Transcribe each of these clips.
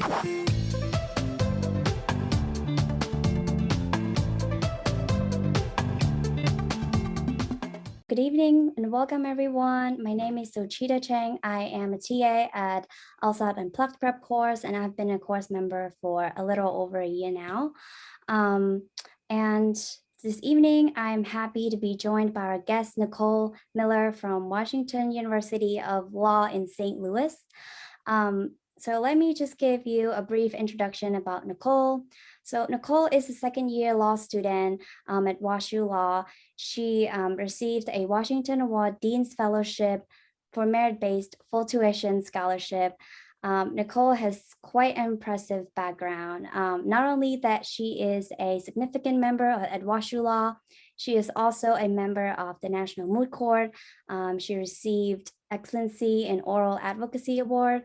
Good evening and welcome everyone. My name is Sochita Chang. I am a TA at LSAT Unplugged Prep course, and I've been a course member for a little over a year now. And this evening, I'm happy to be joined by our guest, Nicole Miller from Washington University of Law in St. Louis. So let me just give you a brief introduction about Nicole. So Nicole is a second-year law student at WashU Law. She received a Washington Award Dean's Fellowship for merit-based full tuition scholarship. Nicole has quite an impressive background. Not only that she is a significant member at WashU Law, she is also a member of the National Moot Court. She received Excellency in Oral Advocacy Award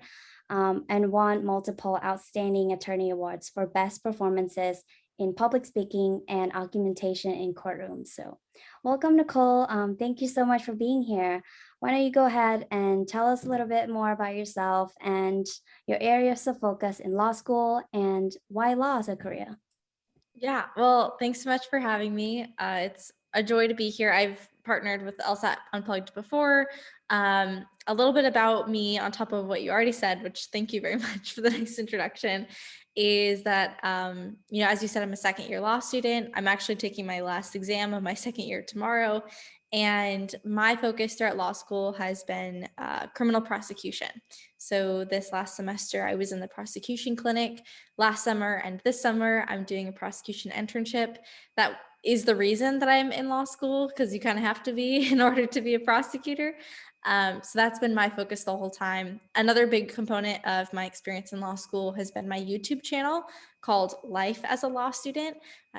and won multiple Outstanding Attorney Awards for best performances in public speaking and argumentation in courtrooms. So welcome, Nicole. Thank you so much for being here. Why don't you go ahead and tell us a little bit more about yourself and your areas of focus in law school and why law as a career? Yeah, well, thanks so much for having me. It's a joy to be here. I've partnered with LSAT Unplugged before. A little bit about me on top of what you already said, which thank you very much for the nice introduction, is that, as you said, I'm a second-year law student. I'm actually taking my last exam of my second year tomorrow. And my focus throughout law school has been criminal prosecution. So this last semester, I was in the Prosecution Clinic. Last summer and this summer, I'm doing a prosecution internship. That is the reason that I'm in law school, because you kind of have to be in order to be a prosecutor. So that's been my focus the whole time. Another big component of my experience in law school has been my YouTube channel called Life as a Law Student.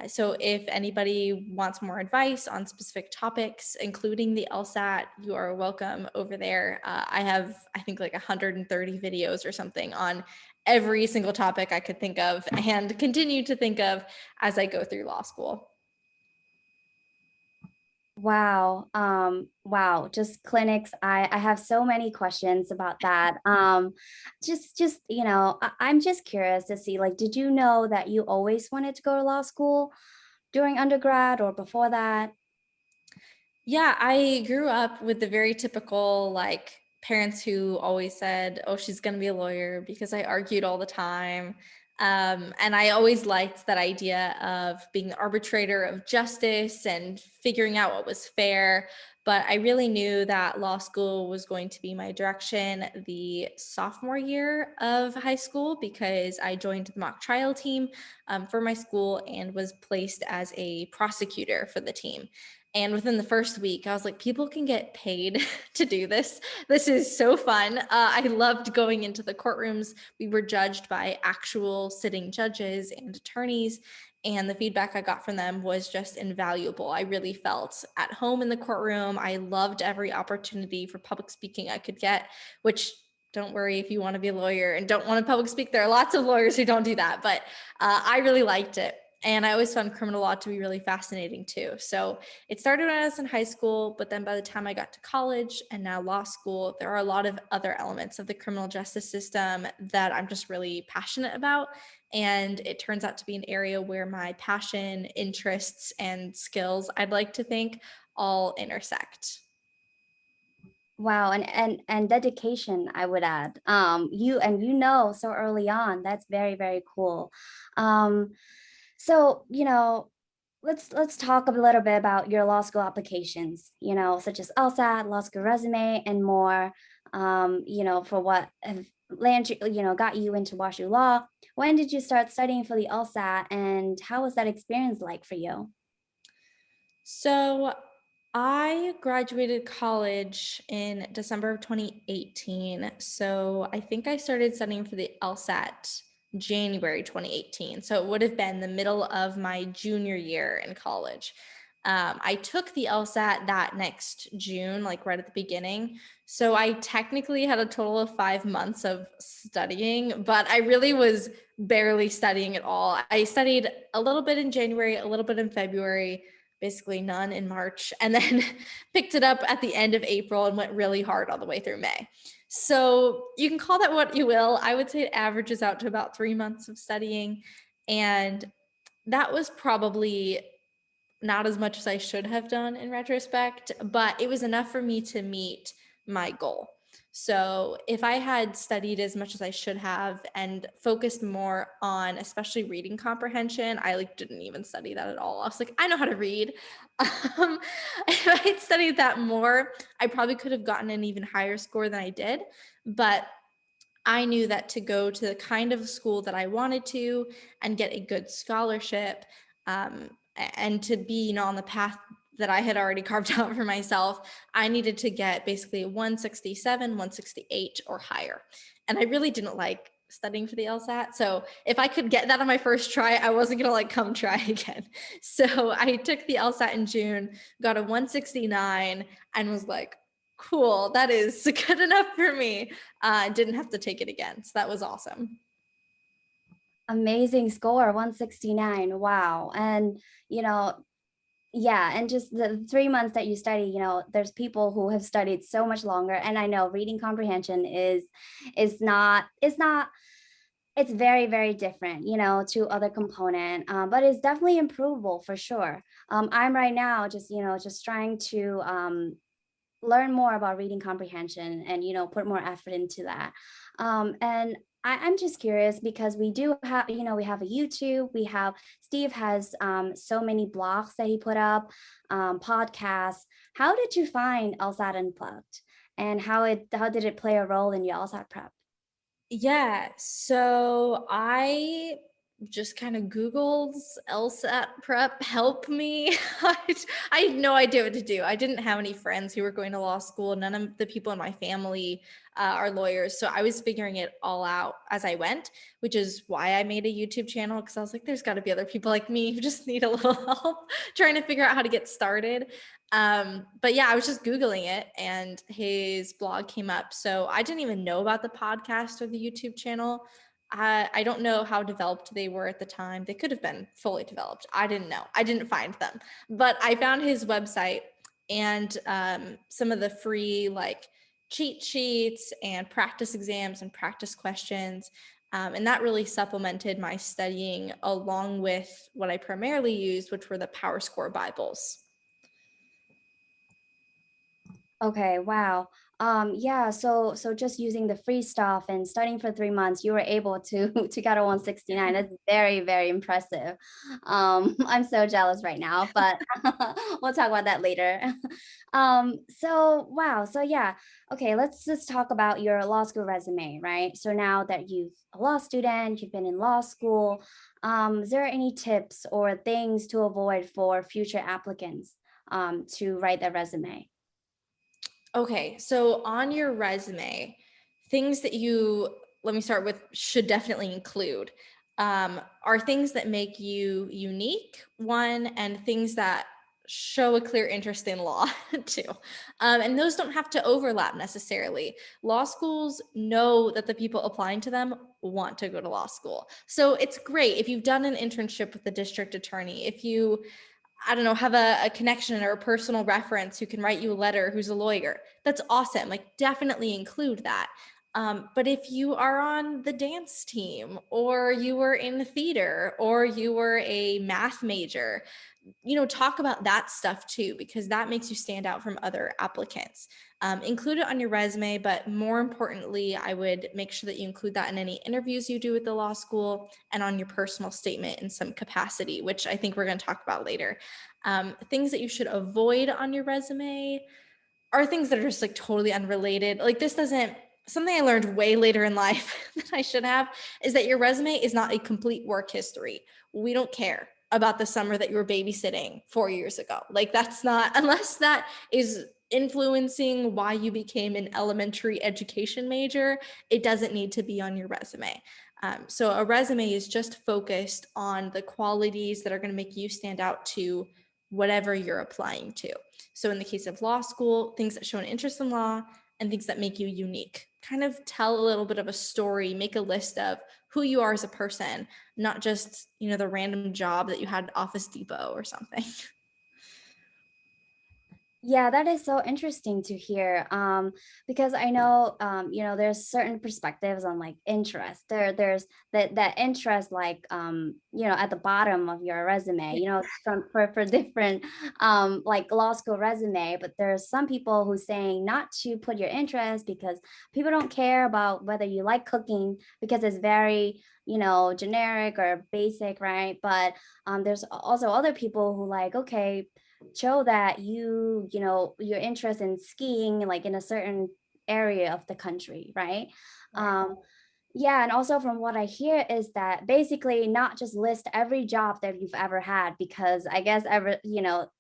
So if anybody wants more advice on specific topics, including the LSAT, you are welcome over there. I have, I think, like 130 videos or something on every single topic I could think of and continue to think of as I go through law school. Wow. Wow. Just clinics. I have so many questions about that. I'm just curious to see, like, did you know that you always wanted to go to law school during undergrad or before that? Yeah, I grew up with the very typical, like, parents who always said, oh, she's going to be a lawyer, because I argued all the time. And I always liked that idea of being the arbitrator of justice and figuring out what was fair. But I really knew that law school was going to be my direction the sophomore year of high school, because I joined the mock trial team for my school and was placed as a prosecutor for the team. And within the first week, I was like, people can get paid to do this. This is so fun. I loved going into the courtrooms. We were judged by actual sitting judges and attorneys, and the feedback I got from them was just invaluable. I really felt at home in the courtroom. I loved every opportunity for public speaking I could get, which, don't worry if you want to be a lawyer and don't want to public speak. There are lots of lawyers who don't do that, but I really liked it. And I always found criminal law to be really fascinating too. So it started when I was in high school, but then by the time I got to college and now law school, there are a lot of other elements of the criminal justice system that I'm just really passionate about. And it turns out to be an area where my passion, interests, and skills, I'd like to think, all intersect. Wow, and dedication, I would add. So early on, that's very, very cool. Um, so, let's talk a little bit about your law school applications, such as LSAT, law school resume, and more, for what have got you into WashU Law. When did you start studying for the LSAT, and how was that experience like for you? So I graduated college in December of 2018. So I think I started studying for the LSAT January 2018. So it would have been the middle of my junior year in college. I took the LSAT that next June, like right at the beginning. So I technically had a total of 5 months of studying, but I really was barely studying at all. I studied a little bit in January, a little bit in February, basically none in March, and then picked it up at the end of April and went really hard all the way through May. So you can call that what you will. I would say it averages out to about 3 months of studying. And that was probably not as much as I should have done in retrospect, but it was enough for me to meet my goal. So if I had studied as much as I should have and focused more on especially reading comprehension, I didn't even study that at all. I was like, I know how to read. If I had studied that more, I probably could have gotten an even higher score than I did. But I knew that to go to the kind of school that I wanted to and get a good scholarship, and to be, on the path that I had already carved out for myself, I needed to get basically 167, 168 or higher. And I really didn't like studying for the LSAT. So if I could get that on my first try, I wasn't going to come try again. So I took the LSAT in June, got a 169 and was like, cool, that is good enough for me. Didn't have to take it again. So that was awesome. Amazing score, 169. Wow. And, yeah, and just the 3 months that you study, there's people who have studied so much longer. And I know reading comprehension is not, it's very, very different, to other component, but it's definitely improvable for sure. I'm right now just trying to learn more about reading comprehension and put more effort into that. And I'm just curious because we do have, we have a YouTube, Steve has so many blogs that he put up, podcasts. How did you find LSAT Unplugged, and how did it play a role in your LSAT prep? Yeah, so I just kind of Googled LSAT prep, help me. I had no idea what to do. I didn't have any friends who were going to law school. None of the people in my family are lawyers. So I was figuring it all out as I went, which is why I made a YouTube channel, because I was like, there's got to be other people like me who just need a little help trying to figure out how to get started. But yeah, I was just Googling it and his blog came up. So I didn't even know about the podcast or the YouTube channel. I don't know how developed they were at the time. They could have been fully developed. I didn't know. I didn't find them. But I found his website and some of the free cheat sheets and practice exams and practice questions. And that really supplemented my studying along with what I primarily used, which were the PowerScore Bibles. Okay, wow. Yeah, so just using the free stuff and studying for 3 months, you were able to to get a 169. That's very, very impressive. I'm so jealous right now, but we'll talk about that later. So wow, so yeah, okay, let's just talk about your law school resume, right? So now that you've a law student, you've been in law school, is there any tips or things to avoid for future applicants to write their resume? Okay, so on your resume, things that let me start with, should definitely include are things that make you unique, one, and things that show a clear interest in law, two. And those don't have to overlap necessarily. Law schools know that the people applying to them want to go to law school. So it's great if you've done an internship with the district attorney, if you I don't know, have a connection or a personal reference who can write you a letter who's a lawyer. That's awesome. Definitely include that. But if you are on the dance team, or you were in the theater, or you were a math major, talk about that stuff too, because that makes you stand out from other applicants. Include it on your resume, but more importantly, I would make sure that you include that in any interviews you do with the law school and on your personal statement in some capacity, which I think we're going to talk about later. Things that you should avoid on your resume are things that are just totally unrelated. Something I learned way later in life than I should have is that your resume is not a complete work history. We don't care about the summer that you were babysitting 4 years ago. That's not, unless that is influencing why you became an elementary education major, it doesn't need to be on your resume. So a resume is just focused on the qualities that are going to make you stand out to whatever you're applying to. So in the case of law school, things that show an interest in law and things that make you unique. Kind of tell a little bit of a story, make a list of who you are as a person, not just, the random job that you had at Office Depot or something. Yeah, that is so interesting to hear. Because I know, there's certain perspectives on like interest. There's that interest, like, at the bottom of your resume, from for different, like law school resume. But there's some people who saying not to put your interest because people don't care about whether you like cooking because it's very, generic or basic, right? But there's also other people who like, okay, show that your interest in skiing like in a certain area of the country, right? Right. Yeah, and also from what I hear is that basically not just list every job that you've ever had, because I guess ever,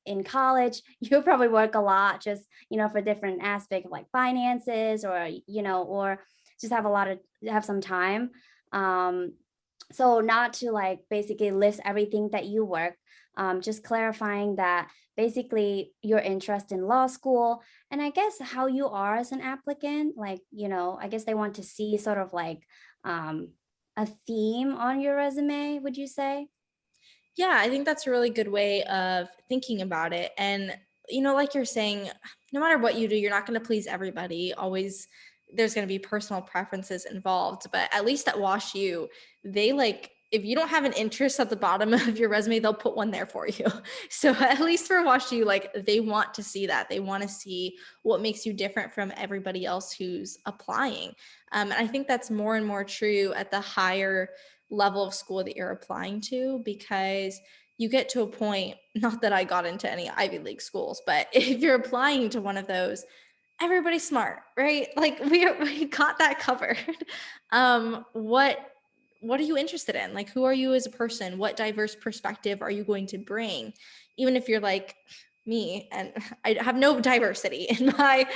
in college you probably work a lot just, for different aspects of like finances, or just have some time. um so not to like basically list everything that you work, just clarifying that basically your interest in law school, and I guess how you are as an applicant, like, I guess they want to see sort of like um, a theme on your resume, would you say? Yeah, I think that's a really good way of thinking about it. And, like you're saying, no matter what you do, you're not going to please everybody. Always, there's going to be personal preferences involved. But at least at WashU, they like, if you don't have an interest at the bottom of your resume, they'll put one there for you. So at least for WashU, like they want to see that. They want to see what makes you different from everybody else who's applying. And I think that's more and more true at the higher level of school that you're applying to, because you get to a point, not that I got into any Ivy League schools, but if you're applying to one of those, everybody's smart, right? Like we got that covered. What are you interested in? Like, who are you as a person? What diverse perspective are you going to bring? Even if you're like me and I have no diversity in my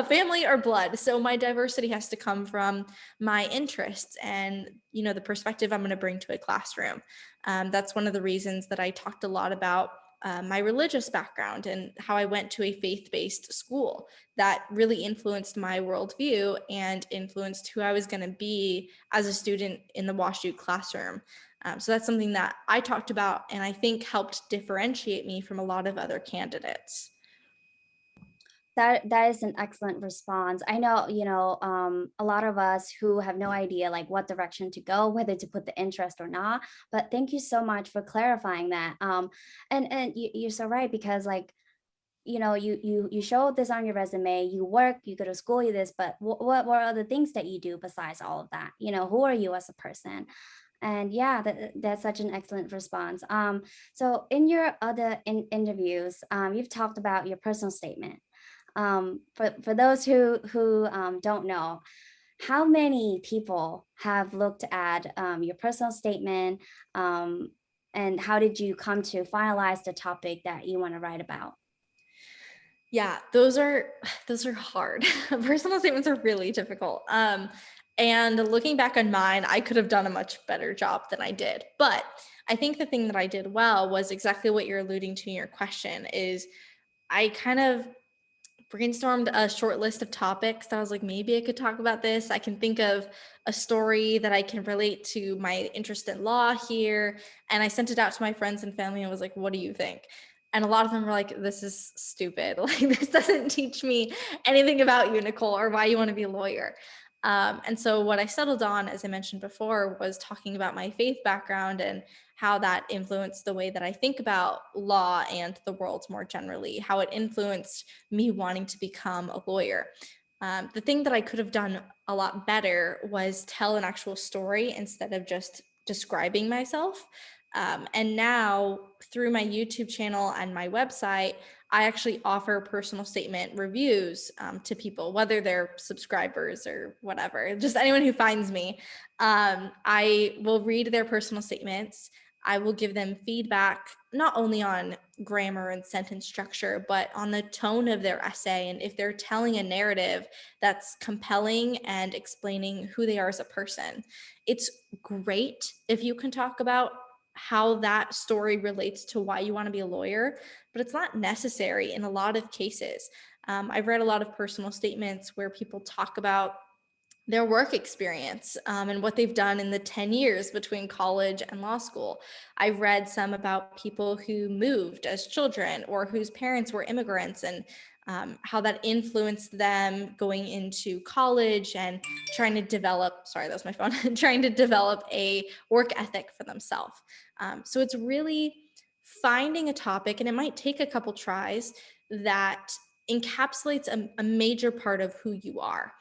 family or blood, so my diversity has to come from my interests and the perspective I'm going to bring to a classroom. That's one of the reasons that I talked a lot about my religious background and how I went to a faith-based school that really influenced my worldview and influenced who I was going to be as a student in the WashU classroom. So that's something that I talked about and I think helped differentiate me from a lot of other candidates. That is an excellent response. I know, a lot of us who have no idea like what direction to go, whether to put the interest or not. But thank you so much for clarifying that. And you're so right, because like, you show this on your resume, you work, you go to school, you this, but what are the things that you do besides all of that? Who are you as a person? And yeah, that's such an excellent response. So in your other interviews, you've talked about your personal statement. For those who don't know, how many people have looked at your personal statement, and how did you come to finalize the topic that you want to write about? Yeah, those are hard. Personal statements are really difficult. And looking back on mine, I could have done a much better job than I did. But I think the thing that I did well was exactly what you're alluding to in your question is I kind of brainstormed a short list of topics that I was like, maybe I could talk about this. I can think of a story that I can relate to my interest in law here. And I sent it out to my friends and family and was like, what do you think? And a lot of them were like, this is stupid. Like, this doesn't teach me anything about you, Nicole, or why you want to be a lawyer. And so what I settled on, as I mentioned before, was talking about my faith background and how that influenced the way that I think about law and the world more generally, how it influenced me wanting to become a lawyer. The thing that I could have done a lot better was tell an actual story instead of just describing myself. And now through my YouTube channel and my website, I actually offer personal statement reviews to people, whether they're subscribers or whatever, just anyone who finds me. I will read their personal statements. I will give them feedback, not only on grammar and sentence structure, but on the tone of their essay. And if they're telling a narrative that's compelling and explaining who they are as a person, it's great if you can talk about how that story relates to why you want to be a lawyer, but it's not necessary in a lot of cases. I've read a lot of personal statements where people talk about their work experience and what they've done in the 10 years between college and law school. I've read some about people who moved as children or whose parents were immigrants and how that influenced them going into college and trying to develop, sorry, that was my phone, trying to develop a work ethic for themselves. So it's really finding a topic, and it might take a couple tries, that encapsulates a major part of who you are.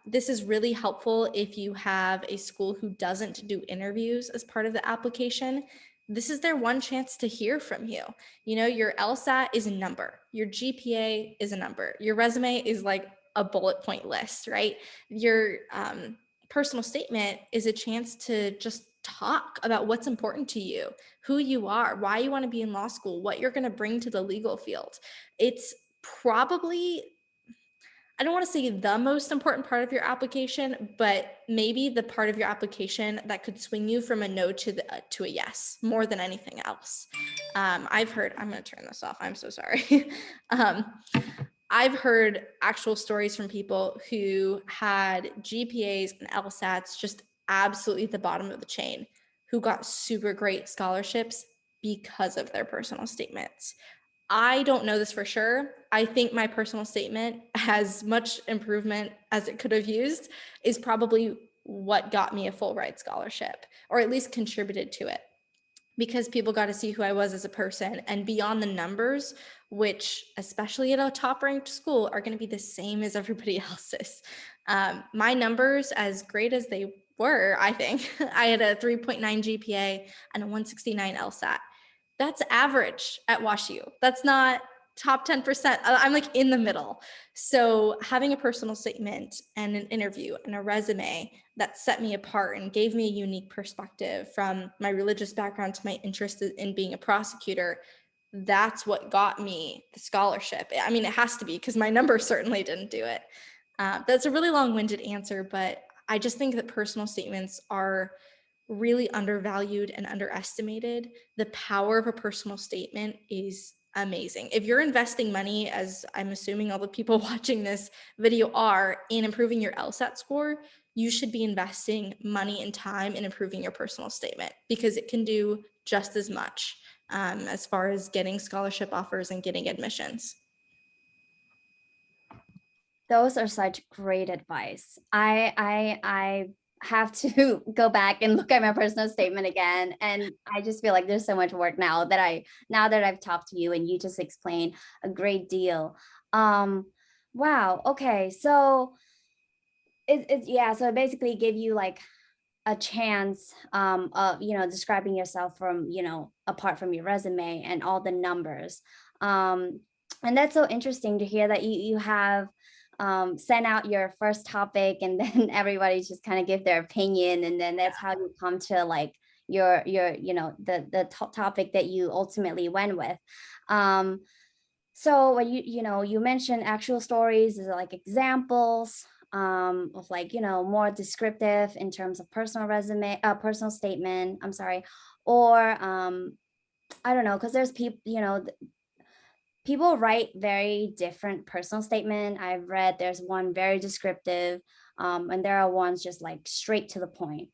This is really helpful if you have a school who doesn't do interviews as part of the application. This is their one chance to hear from you. You know, your LSAT is a number, your GPA is a number, your resume is like a bullet point list, right? Your personal statement is a chance to just talk about what's important to you, who you are, why you want to be in law school, what you're going to bring to the legal field. It's probably, I don't want to say the most important part of your application, but maybe the part of your application that could swing you from a no to a yes more than anything else. I've heard, I'm going to turn this off. I'm so sorry. I've heard actual stories from people who had GPAs and LSATs just absolutely at the bottom of the chain, who got super great scholarships because of their personal statements. I don't know this for sure. I think my personal statement, as much improvement as it could have used, is probably what got me a full ride scholarship, or at least contributed to it, because people got to see who I was as a person, and beyond the numbers, which especially at a top ranked school are going to be the same as everybody else's. My numbers, as great as they were, I think I had a 3.9 GPA and a 169 LSAT. That's average at WashU. That's not top 10%. I'm like in the middle. So having a personal statement and an interview and a resume that set me apart and gave me a unique perspective from my religious background to my interest in being a prosecutor, that's what got me the scholarship. I mean, it has to be, because my numbers certainly didn't do it. That's a really long-winded answer, but I just think that personal statements are really undervalued and underestimated. The power of a personal statement is amazing. If you're investing money, as I'm assuming all the people watching this video are, in improving your LSAT score, you should be investing money and time in improving your personal statement, because it can do just as much as far as getting scholarship offers and getting admissions. Those are such great advice. I have to go back and look at my personal statement again, and I just feel like there's so much work now that I've talked to you and you just explained a great deal. Wow. Okay. So yeah, so it basically give you like a chance of describing yourself from apart from your resume and all the numbers. And that's so interesting to hear that you have sent out your first topic, and then everybody just kind of give their opinion, and then that's how you come to like your the topic that you ultimately went with. So when you mentioned actual stories is like examples of like more descriptive in terms of personal resume, personal statement, I'm sorry, or I don't know, because there's people, people write very different personal statement. I've read there's one very descriptive, and there are ones just like straight to the point.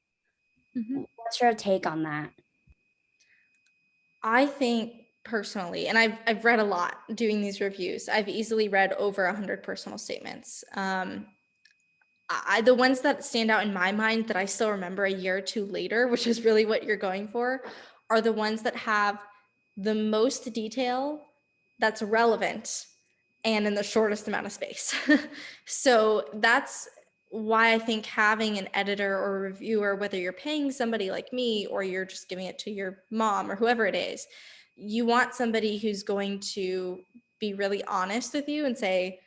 Mm-hmm. What's your take on that? I think personally, and I've read a lot doing these reviews. I've easily read over 100 personal statements. The ones that stand out in my mind that I still remember a year or two later, which is really what you're going for, are the ones that have the most detail that's relevant and in the shortest amount of space. So that's why I think having an editor or a reviewer, whether you're paying somebody like me or you're just giving it to your mom or whoever it is, you want somebody who's going to be really honest with you and say,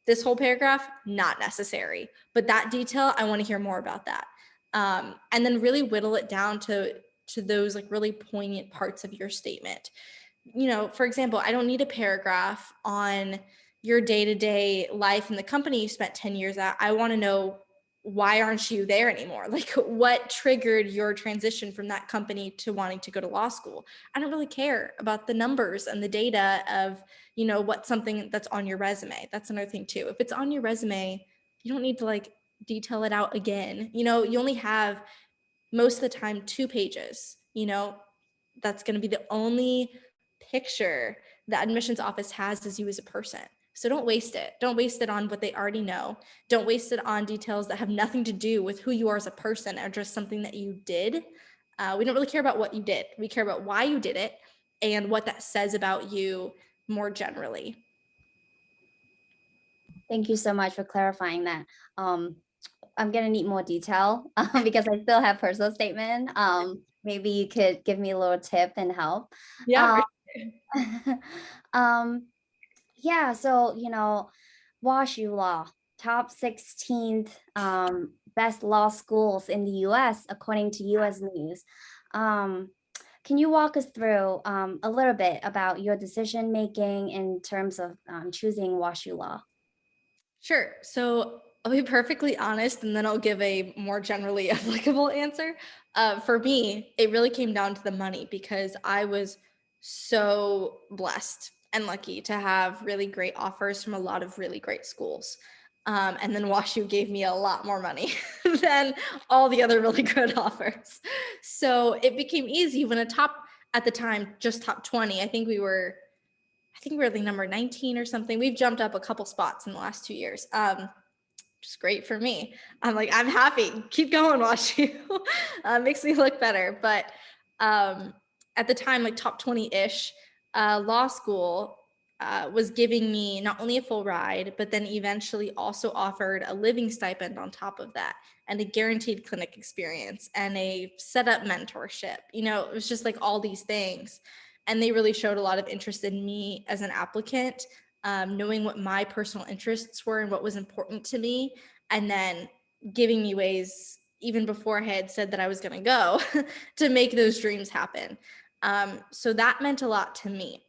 this whole paragraph, not necessary, but that detail, I want to hear more about that. And then really whittle it down to those like really poignant parts of your statement. For example, I don't need a paragraph on your day-to-day life in the company you spent 10 years at. I want to know, why aren't you there anymore? Like, what triggered your transition from that company to wanting to go to law school? I don't really care about the numbers and the data of, what's something that's on your resume. That's another thing too. If it's on your resume, you don't need to like detail it out again. You only have most of the time 2 pages. That's going to be the only picture the admissions office has as you as a person. So don't waste it. Don't waste it on what they already know. Don't waste it on details that have nothing to do with who you are as a person or just something that you did. We don't really care about what you did. We care about why you did it and what that says about you more generally. Thank you so much for clarifying that. I'm gonna need more detail because I still have personal statement. Maybe you could give me a little tip and help. Yeah, Um, for sure. yeah, so WashU Law, top 16th best law schools in the US according to US News. Um, can you walk us through a little bit about your decision making in terms of choosing WashU Law? Sure. So I'll be perfectly honest, and then I'll give a more generally applicable answer. For me, it really came down to the money because I was so blessed and lucky to have really great offers from a lot of really great schools. And then WashU gave me a lot more money than all the other really good offers. So it became easy when at the time, just top 20. I think we're the number 19 or something. We've jumped up a couple spots in the last 2 years. Which is great for me. I'm like, I'm happy. Keep going, WashU. Makes me look better. But at the time, like top 20-ish, law school was giving me not only a full ride, but then eventually also offered a living stipend on top of that and a guaranteed clinic experience and a setup mentorship. It was just like all these things. And they really showed a lot of interest in me as an applicant, knowing what my personal interests were and what was important to me, and then giving me ways, even before I had said that I was going to go, to make those dreams happen. So that meant a lot to me.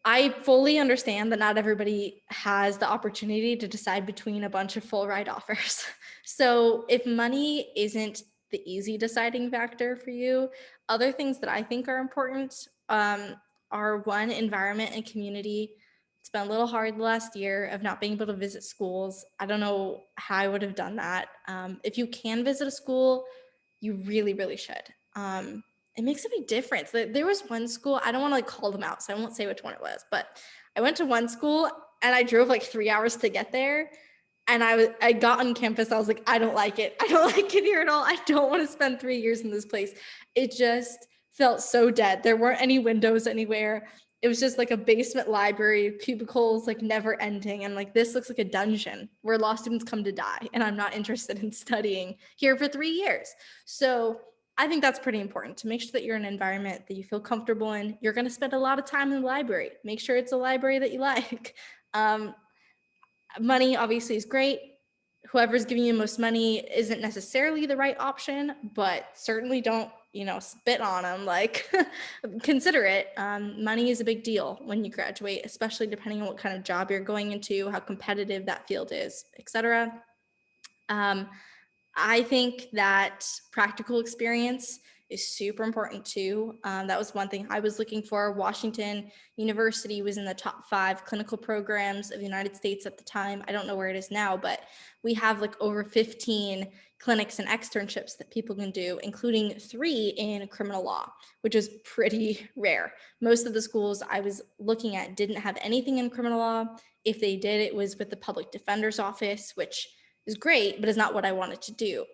I fully understand that not everybody has the opportunity to decide between a bunch of full ride offers. So if money isn't the easy deciding factor for you, other things that I think are important are one, environment and community. It's been a little hard the last year of not being able to visit schools. I don't know how I would have done that. If you can visit a school, you really, really should. It makes a big difference. There was one school, I don't want to call them out, so I won't say which one it was, but I went to one school and I drove like 3 hours to get there. And I got on campus. I was like, I don't like it. I don't like it here at all. I don't want to spend 3 years in this place. It just felt so dead. There weren't any windows anywhere. It was just like a basement library, cubicles, like never ending. And like, this looks like a dungeon where law students come to die. And I'm not interested in studying here for 3 years. So I think that's pretty important to make sure that you're in an environment that you feel comfortable in. You're going to spend a lot of time in the library. Make sure it's a library that you like. Money obviously is great. Whoever's giving you most money isn't necessarily the right option, but certainly don't, spit on them. Like, consider it. Money is a big deal when you graduate, especially depending on what kind of job you're going into, how competitive that field is, etc. I think that practical experience is super important too. That was one thing I was looking for. Washington University was in the top 5 clinical programs of the United States at the time. I don't know where it is now, but we have like over 15 clinics and externships that people can do, including 3 in criminal law, which is pretty rare. Most of the schools I was looking at didn't have anything in criminal law. If they did, it was with the public defender's office, which is great, but is not what I wanted to do.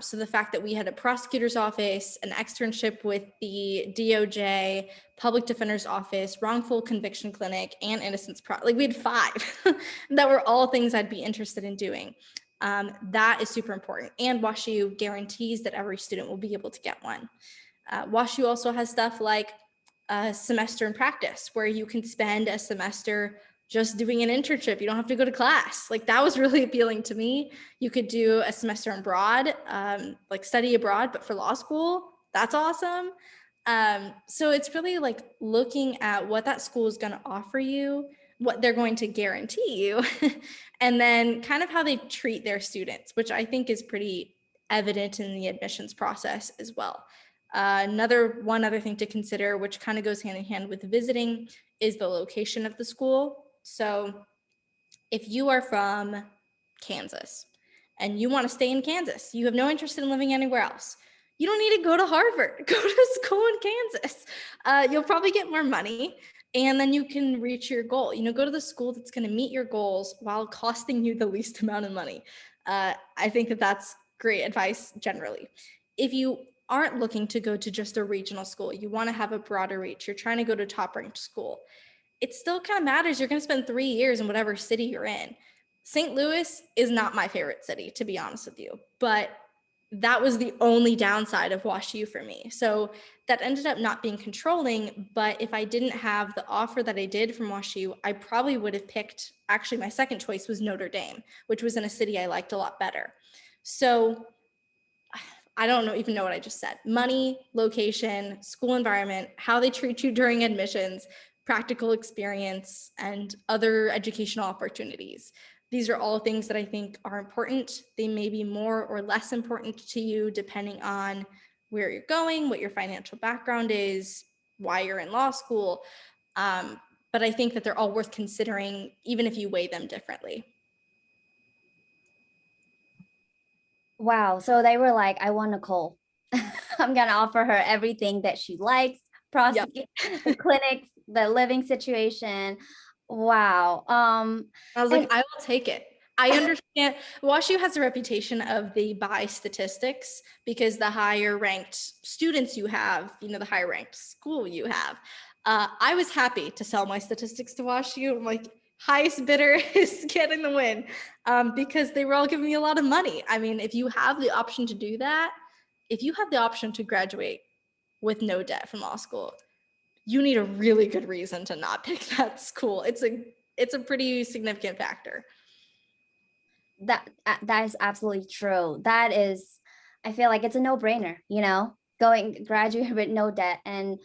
So the fact that we had a prosecutor's office, an externship with the DOJ, public defender's office, wrongful conviction clinic, and like we had 5 that were all things I'd be interested in doing. That is super important. And WashU guarantees that every student will be able to get one. WashU also has stuff like a semester in practice where you can spend a semester just doing an internship. You don't have to go to class. Like, that was really appealing to me. You could do a semester abroad, like study abroad, but for law school. That's awesome. So it's really like looking at what that school is going to offer you, what they're going to guarantee you, and then kind of how they treat their students, which I think is pretty evident in the admissions process as well. One other thing to consider, which kind of goes hand in hand with visiting, is the location of the school. So if you are from Kansas and you want to stay in Kansas, you have no interest in living anywhere else, you don't need to go to Harvard. Go to school in Kansas. You'll probably get more money. and then you can reach your goal. Go to the school that's going to meet your goals while costing you the least amount of money. I think that that's great advice generally. If you aren't looking to go to just a regional school, you want to have a broader reach, you're trying to go to a top ranked school, it still kind of matters. You're going to spend 3 years in whatever city you're in. St. Louis is not my favorite city, to be honest with you, but that was the only downside of WashU for me. So that ended up not being controlling, but if I didn't have the offer that I did from WashU, I probably would have picked, actually my second choice was Notre Dame, which was in a city I liked a lot better. So I don't even know what I just said. Money, location, school environment, how they treat you during admissions, practical experience, and other educational opportunities. These are all things that I think are important. They may be more or less important to you depending on where you're going, what your financial background is, why you're in law school. But I think that they're all worth considering, even if you weigh them differently. Wow. So they were like, I want Nicole. I'm going to offer her everything that she likes, prosecute the clinics, the living situation. Wow. I was like, I will take it. I understand. WashU has a reputation of they buy statistics because the higher ranked students you have, the higher ranked school you have. I was happy to sell my statistics to WashU. I'm like, highest bidder is getting the win because they were all giving me a lot of money. I mean, if you have the option to do that, if you have the option to graduate with no debt from law school, you need a really good reason to not pick that school. It's a pretty significant factor. That is absolutely true. That is, I feel like it's a no-brainer, going graduate with no debt and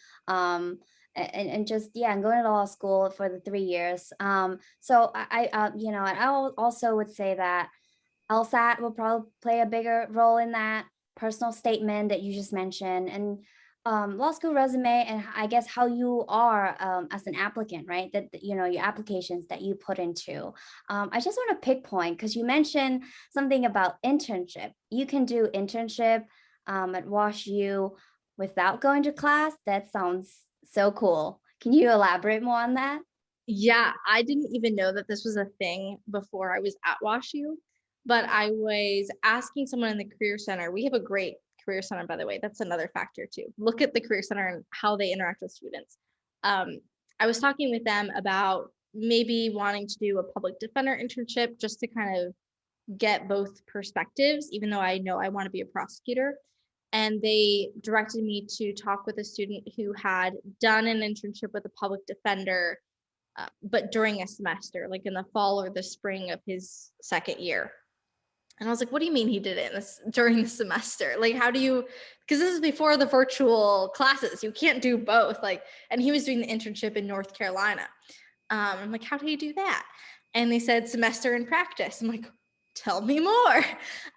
just and going to law school for the 3 years. So I also would say that LSAT will probably play a bigger role in that personal statement that you just mentioned, and law school resume, and I guess how you are as an applicant, right? That your applications that you put into. I just want to pick point because you mentioned something about internship. You can do internship at WashU without going to class. That sounds so cool. Can you elaborate more on that? Yeah, I didn't even know that this was a thing before I was at WashU, but I was asking someone in the Career Center. We have a great Career Center, by the way. That's another factor too. Look at the Career Center and how they interact with students. I was talking with them about maybe wanting to do a public defender internship just to kind of get both perspectives, even though I know I want to be a prosecutor. And they directed me to talk with a student who had done an internship with a public defender but during a semester, like in the fall or the spring of his second year. And I was like, what do you mean he did it during the semester? Like, how do you, because this is before the virtual classes, you can't do both. And he was doing the internship in North Carolina. I'm like, how do you do that? And they said semester in practice. I'm like, tell me more.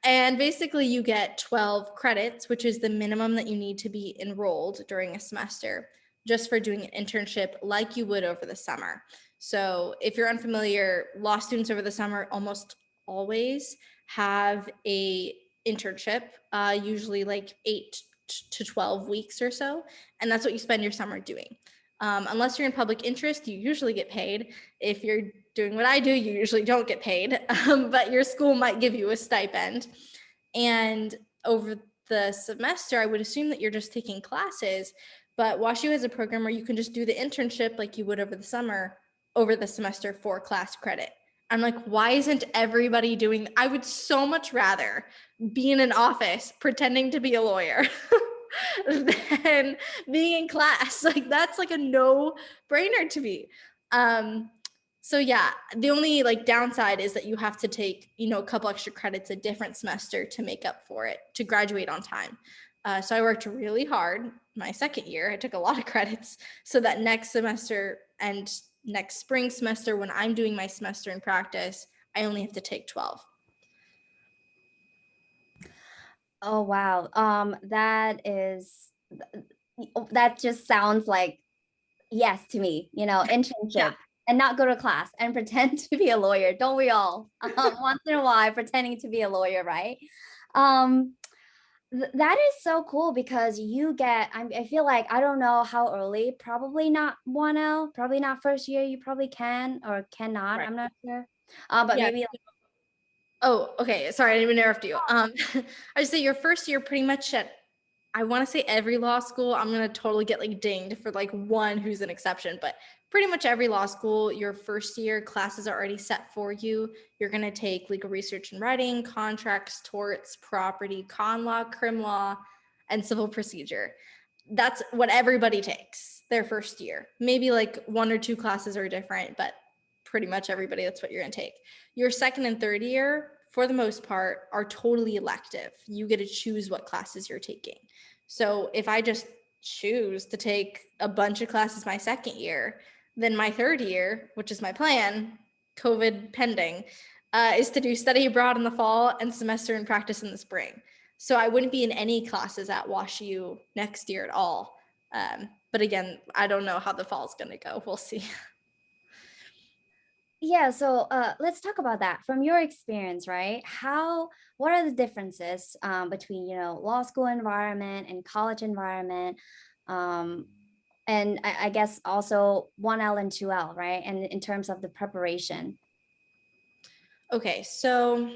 And basically you get 12 credits, which is the minimum that you need to be enrolled during a semester, just for doing an internship like you would over the summer. So if you're unfamiliar, law students over the summer almost always have a internship, usually like 8 to 12 weeks or so. And that's what you spend your summer doing. Unless you're in public interest, you usually get paid. If you're doing what I do, you usually don't get paid, but your school might give you a stipend. And over the semester, I would assume that you're just taking classes, but WashU has a program where you can just do the internship like you would over the summer, over the semester for class credit. I'm like, why isn't everybody doing that? I would so much rather be in an office pretending to be a lawyer than being in class. Like, that's like a no-brainer to me. So yeah, the only downside is that you have to take, a couple extra credits a different semester to make up for it, to graduate on time. So I worked really hard my second year. I took a lot of credits so that next semester and next spring semester, when I'm doing my semester in practice, I only have to take 12. Oh, wow. That just sounds like yes to me, internship. Yeah. And not go to class and pretend to be a lawyer. Don't we all? Once in a while, pretending to be a lawyer, right? Um, That is so cool because you get, I feel like, I don't know how early, probably not 1L, probably not first year, you probably can or cannot, Right. I'm not sure. But Yeah. maybe Oh, okay. Sorry, I didn't even interrupt you. I just say your first year pretty much at, I want to say every law school, I'm going to totally get like dinged for like one who's an exception, but pretty much every law school, your first year classes are already set for you. You're going to take legal research and writing, contracts, torts, property, con law, crim law, and civil procedure. That's what everybody takes their first year. Maybe like one or two classes are different, but pretty much everybody, that's what you're going to take. Your second and third year, for the most part, are totally elective. You get to choose what classes you're taking. So if I just choose to take a bunch of classes my second year, then my third year, which is my plan, COVID pending, is to do study abroad in the fall and semester and practice in the spring. So I wouldn't be in any classes at WashU next year at all. But again, I don't know how the fall is going to go. We'll see. yeah, so let's talk about that from your experience, right? What are the differences between, law school environment and college environment? Um, and I guess also 1L and 2L, right? And in terms of the preparation. Okay, so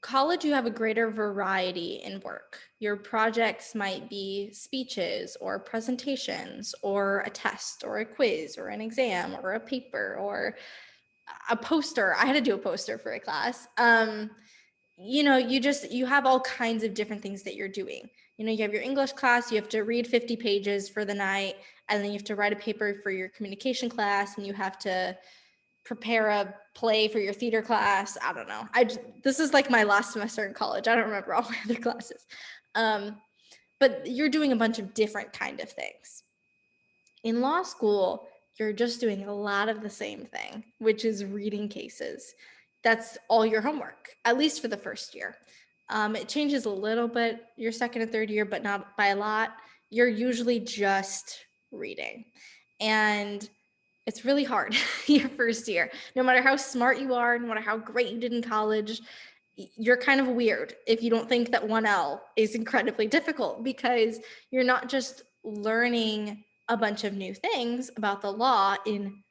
college, you have a greater variety in work. Your projects might be speeches or presentations or a test or a quiz or an exam or a paper or a poster. I had to do a poster for a class. You have all kinds of different things that you're doing. You have your English class, you have to read 50 pages for the night, and then you have to write a paper for your communication class, and you have to prepare a play for your theater class. I don't know. This is like my last semester in college. I don't remember all my other classes. But you're doing a bunch of different kind of things. In law school, you're just doing a lot of the same thing, which is reading cases. That's all your homework, at least for the first year. It changes a little bit your second and third year, but not by a lot. You're usually just reading. And it's really hard your first year. No matter how smart you are, no matter how great you did in college, you're kind of weird if you don't think that 1L is incredibly difficult, because you're not just learning a bunch of new things about the law in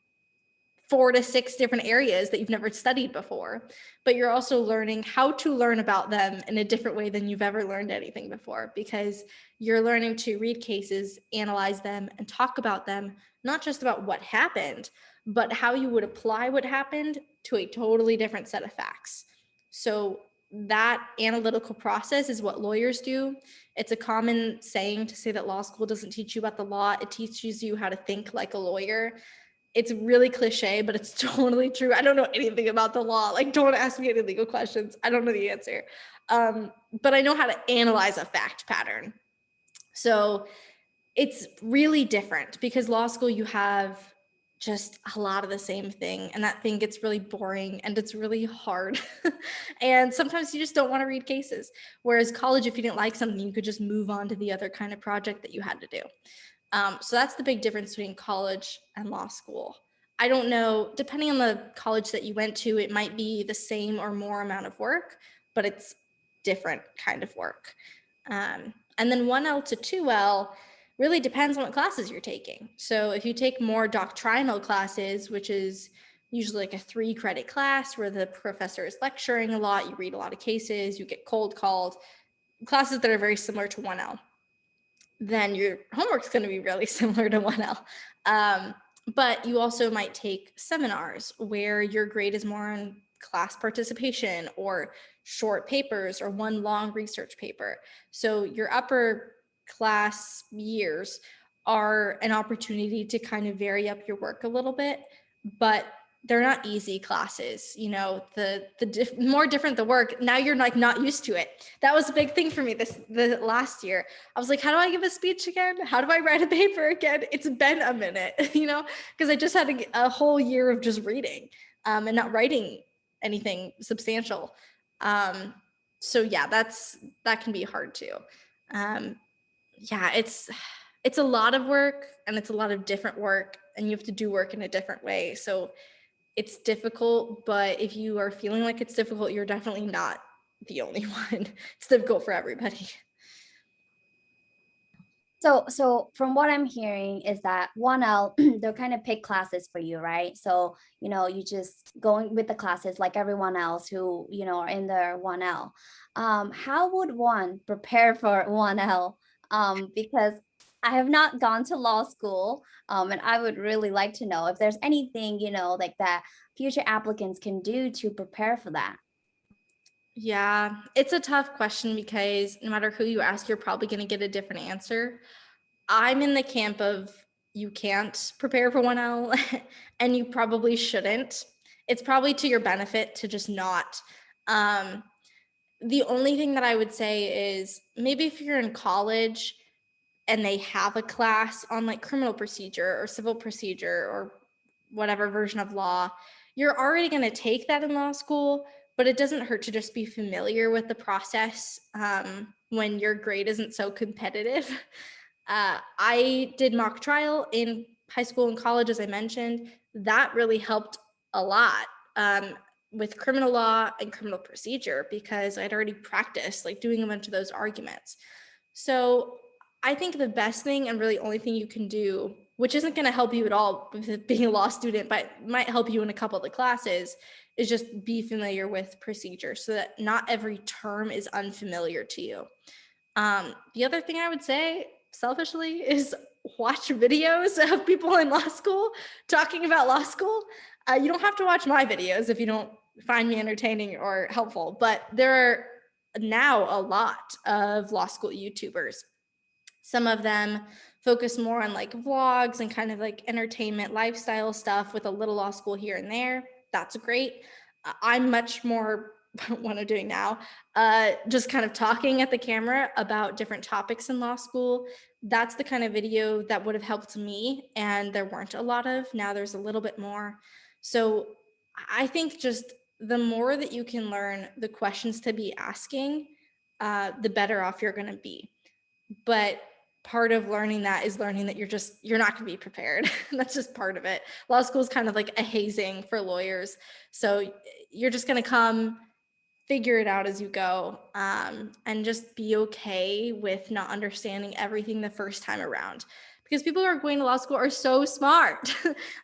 4 to 6 different areas that you've never studied before, but you're also learning how to learn about them in a different way than you've ever learned anything before, because you're learning to read cases, analyze them, and talk about them, not just about what happened, but how you would apply what happened to a totally different set of facts. So that analytical process is what lawyers do. It's a common saying to say that law school doesn't teach you about the law, it teaches you how to think like a lawyer. It's really cliche, but it's totally true. I don't know anything about the law. Like, don't ask me any legal questions. I don't know the answer. But I know how to analyze a fact pattern. So it's really different, because law school, you have just a lot of the same thing, and that thing gets really boring and it's really hard. And sometimes you just don't want to read cases. Whereas college, if you didn't like something, you could just move on to the other kind of project that you had to do. So that's the big difference between college and law school. I don't know, depending on the college that you went to, it might be the same or more amount of work, but it's different kind of work. And then 1L to 2L really depends on what classes you're taking. So if you take more doctrinal classes, which is usually like a 3-credit class where the professor is lecturing a lot, you read a lot of cases, you get cold called, classes that are very similar to 1L, then your homework's going to be really similar to 1L. But you also might take seminars where your grade is more on class participation or short papers or one long research paper. So your upper class years are an opportunity to kind of vary up your work a little bit, but they're not easy classes. The more different the work, now you're like not used to it. That was a big thing for me the last year. I was like, how do I give a speech again? How do I write a paper again? It's been a minute, because I just had a whole year of just reading and not writing anything substantial. So yeah, that can be hard too. Yeah, it's a lot of work, and it's a lot of different work, and you have to do work in a different way. So it's difficult, but if you are feeling like it's difficult, you're definitely not the only one. It's difficult for everybody. So from what I'm hearing is that 1L, they'll kind of pick classes for you, right? So, you just going with the classes like everyone else who, are in their 1L. How would one prepare for 1L? Because I have not gone to law school, and I would really like to know if there's anything, like that future applicants can do to prepare for that. Yeah, it's a tough question because no matter who you ask, you're probably going to get a different answer. I'm in the camp of you can't prepare for 1L and you probably shouldn't. It's probably to your benefit to just not. Um, the only thing that I would say is maybe if you're in college and they have a class on like criminal procedure or civil procedure or whatever version of law, you're already going to take that in law school, but it doesn't hurt to just be familiar with the process when your grade isn't so competitive. I did mock trial in high school and college, as I mentioned. That really helped a lot with criminal law and criminal procedure because I'd already practiced like doing a bunch of those arguments. So I think the best thing and really only thing you can do, which isn't going to help you at all with being a law student, but might help you in a couple of the classes, is just be familiar with procedure so that not every term is unfamiliar to you. The other thing I would say, selfishly, is watch videos of people in law school talking about law school. You don't have to watch my videos if you don't find me entertaining or helpful, but there are now a lot of law school YouTubers. Some of them focus more on like vlogs and kind of like entertainment lifestyle stuff with a little law school here and there. That's great. I'm much more what I'm doing now, just kind of talking at the camera about different topics in law school. That's the kind of video that would have helped me, and there weren't a lot of. Now there's a little bit more. So I think just the more that you can learn the questions to be asking, the better off you're going to be. But part of learning that is learning that you're not going to be prepared. That's just part of it. Law school is kind of like a hazing for lawyers. So you're just going to come figure it out as you go, and just be okay with not understanding everything the first time around. Because people who are going to law school are so smart.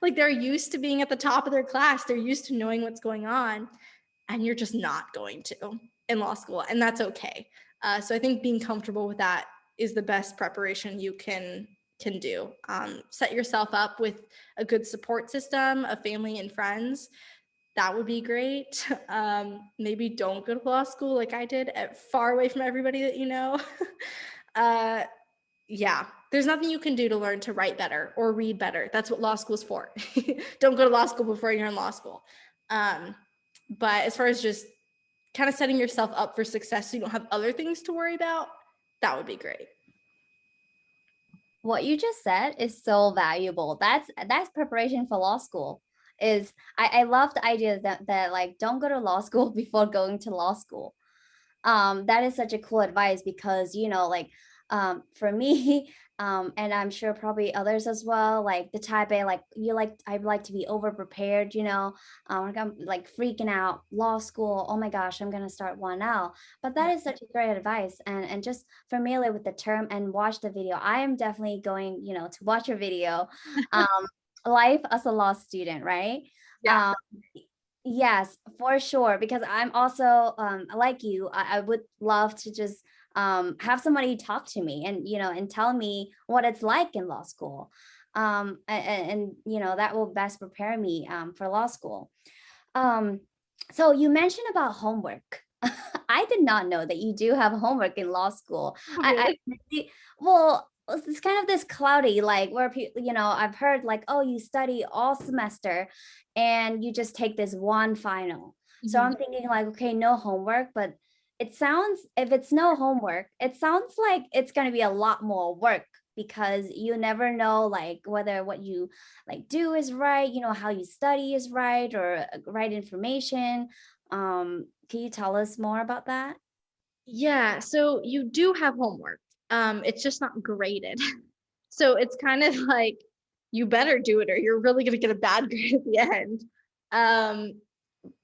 Like they're used to being at the top of their class. They're used to knowing what's going on. And you're just not going to in law school. And that's okay. So I think being comfortable with that is the best preparation you can do. Set yourself up with a good support system of family and friends. That would be great. Maybe don't go to law school like I did, far away from everybody that you know. Yeah, there's nothing you can do to learn to write better or read better. That's what law school is for. Don't go to law school before you're in law school. But as far as just kind of setting yourself up for success so you don't have other things to worry about, that would be great. What you just said is so valuable. That's preparation for law school. I love the idea that like don't go to law school before going to law school. That is such a cool advice because like for me and I'm sure probably others as well, like the type A, like I like to be over prepared, like I'm like freaking out law school, oh my gosh, I'm gonna start 1L. But that is such a great advice, and just familiar with the term and watch the video. I am definitely going to watch your video. um Life as a law student, right? Yeah. um Yes, for sure. Because I'm also like you, I would love to just have somebody talk to me and and tell me what it's like in law school. And that will best prepare me for law school. Um, so you mentioned about homework. I did not know that you do have homework in law school. Oh, really? Well, it's kind of this cloudy, like where people, I've heard like, oh, you study all semester and you just take this one final. So Mhm. I'm thinking like, okay, no homework, but if it's no homework, it sounds like it's going to be a lot more work because you never know like whether what you like do is right, how you study is right or right information. Can you tell us more about that? Yeah, so you do have homework. It's just not graded. So it's kind of like you better do it or you're really going to get a bad grade at the end. Um,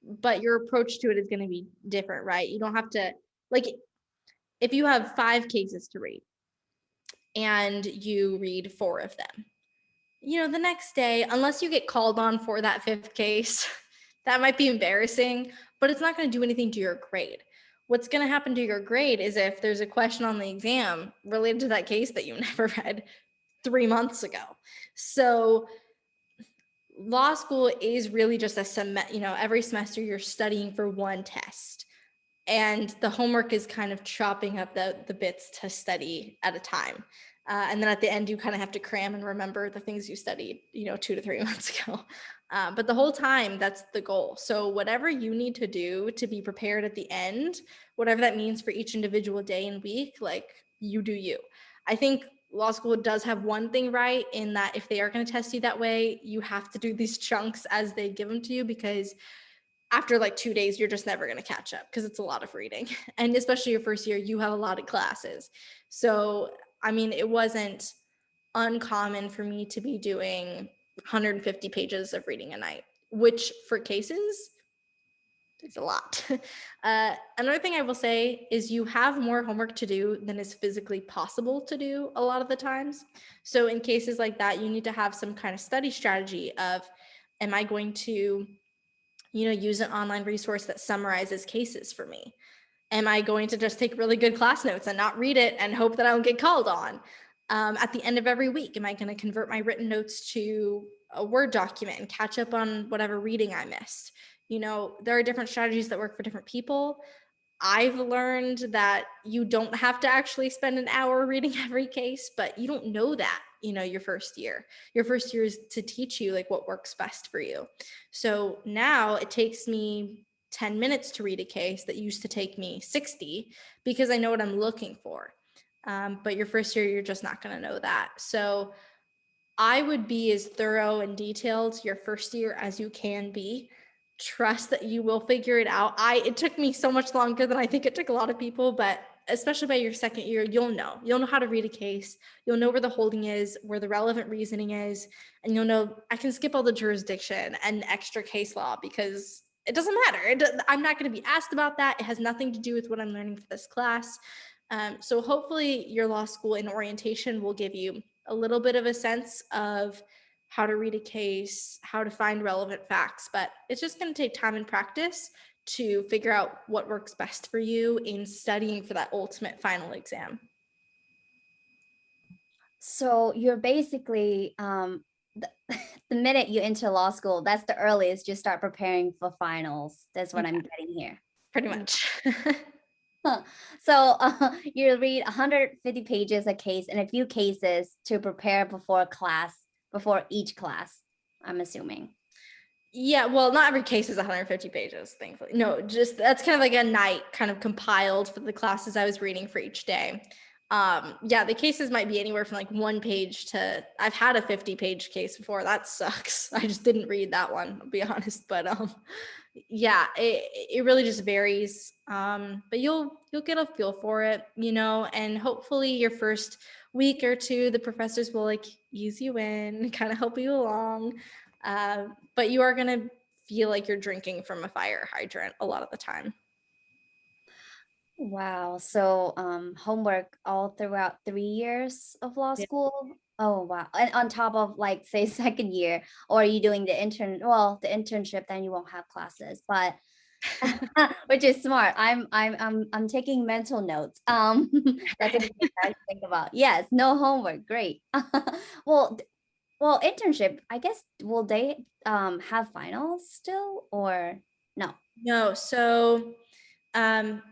but your approach to it is going to be different, right? You don't have to, like, if you have 5 cases to read, and you read 4 of them. The next day, unless you get called on for that 5th case, that might be embarrassing, but it's not going to do anything to your grade. What's going to happen to your grade is if there's a question on the exam related to that case that you never read 3 months ago. So law school is really just every semester you're studying for one test. And the homework is kind of chopping up the bits to study at a time. And then at the end, you kind of have to cram and remember the things you studied, 2 to 3 months ago. But the whole time, that's the goal. So whatever you need to do to be prepared at the end, whatever that means for each individual day and week, like, you do you. I think law school does have one thing right in that if they are going to test you that way, you have to do these chunks as they give them to you, because after like 2 days, you're just never going to catch up because it's a lot of reading. And especially your first year, you have a lot of classes. So, it wasn't uncommon for me to be doing 150 pages of reading a night, which for cases, it's a lot. Another thing I will say is you have more homework to do than is physically possible to do a lot of the times. So in cases like that, you need to have some kind of study strategy of, am I going to use an online resource that summarizes cases for me? Am I going to just take really good class notes and not read it and hope that I don't get called on? At the end of every week, am I going to convert my written notes to a Word document and catch up on whatever reading I missed? There are different strategies that work for different people. I've learned that you don't have to actually spend an hour reading every case, but you don't know that, your first year. Your first year is to teach you like what works best for you. So now it takes me 10 minutes to read a case that used to take me 60 because I know what I'm looking for. But your first year, you're just not going to know that. So I would be as thorough and detailed your first year as you can be. Trust that you will figure it out. It took me so much longer than I think it took a lot of people, but especially by your second year, you'll know how to read a case. You'll know where the holding is, where the relevant reasoning is, and you'll know I can skip all the jurisdiction and extra case law because it doesn't matter. I'm not going to be asked about that. It has nothing to do with what I'm learning for this class. So hopefully your law school in orientation will give you a little bit of a sense of how to read a case, how to find relevant facts, but it's just going to take time and practice to figure out what works best for you in studying for that ultimate final exam. So you're basically the, the minute you enter law school, that's the earliest you start preparing for finals. That's what I'm getting here. Pretty much. Huh. So you read 150 pages a case and a few cases to prepare before each class, I'm assuming. Yeah, well, not every case is 150 pages, thankfully. No, just that's kind of like a night kind of compiled for the classes I was reading for each day. Yeah, the cases might be anywhere from like 1 page to, I've had a 50-page case before. That sucks. I just didn't read that one, I'll be honest. But yeah, it really just varies. But you'll get a feel for it, and hopefully your first week or two, the professors will like ease you in, kind of help you along. But you are going to feel like you're drinking from a fire hydrant a lot of the time. Wow. So homework all throughout 3 years of law Yeah. school. Oh wow. And on top of like say second year, or are you doing the internship, then you won't have classes, but which is smart. I'm taking mental notes. That's what I think about. Yes, no homework. Great. Well, well, internship, I guess, will they have finals still or no? No, so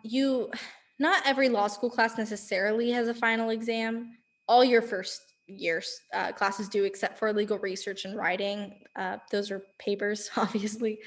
you not every law school class necessarily has a final exam. All your first year's classes do, except for legal research and writing. Those are papers, obviously.